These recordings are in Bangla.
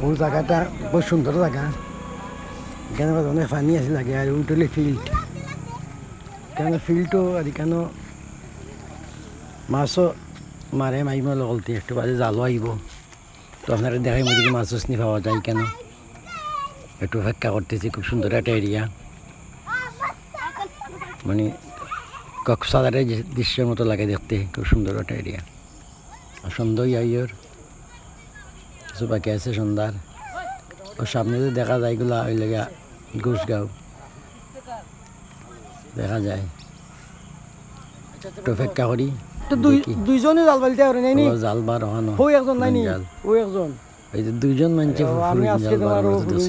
ও জায়গাটা বহুত সুন্দর জায়গা। এখানে অনেক পানি আছে লাগে আর উল্টলে ফিল্ড, কেন ফিল্ডও আর কেন মাছও মারে মাইম লগলতে একটু বাজে জালও আইব, তো আপনারা দেখাই মধ্যে মাছ নি পাওয়া যায় কেন, একটু অপেক্ষা করতেছি। খুব সুন্দর একটা এরিয়া, মানে কক্সবাজারের দৃশ্যের মতো লাগে দেখতে, খুব সুন্দর একটা এরিয়া। সন্ধ্যাই আইয়র কিছু বাকি আছে সন্ধ্যার। ও সামনে যে দেখা যায় এগুলা ওই লেগে ঘুষগাঁও দেখা যায়। একটু অপেক্ষা করি, দুইজনে জাল বালতে পারে নাই নি, জাল বার হওয়ানো ওই একজন নাই নি, ওই একজন। এই যে দুইজন মানছে আমি আজকে তোমার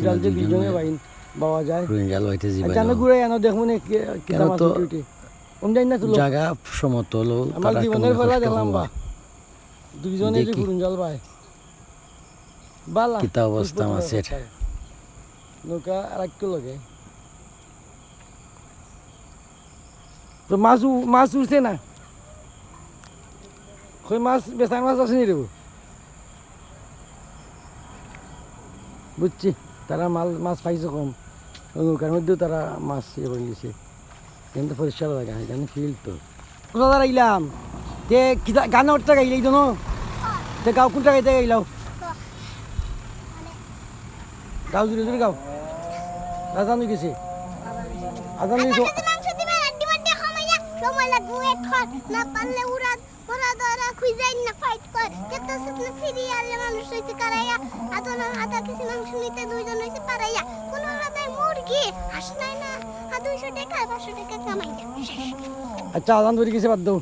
জাল যে দুইজনে বাইন পাওয়া যায়। জাল হইতে যাবে জানো ঘুরে এনো দেখবো না কেন তো জায়গা সমতল, আমার জীবনের ফেলা দেখলাম বা দুইজনে যে ফুরুন জাল ভাই বালা কিতা অবস্থা মাছের। নৌকা আর একটু লাগে তো মাছ উঠছে না, কই মাছ বেচার মাছ আছে নি রে? বুঝছি তারা মাছ পাইছে কম, নৌকার মধ্যেও তারা মাছ ইয়ে করে গেছে, কিন্তু পরিষ্কার জায়গা এখানে ফিল্ড তো। কোথা আইলাম যে গান উঠতে গাইলে তো তে গাও কোনটা গাইতে গাইলাও? গাও জুড়ে জুড়ে গাও, আজান হয়ে গেছে, আজান হয়ে না পারলে ওরা ধরা খুঁজাই না ফাইট করে কত সুন্দর সিরিয়ালে মানুষ হইছে কারাইয়া আদা কিছু মাংস নিতে দুইজন হইছে পারাইয়া কোন আলাদাই মুরগি হাস নাই না 200 টাকা 500 টাকা কামাইয়া। আচ্ছা আজান ধরে গেছে বাদ দাও।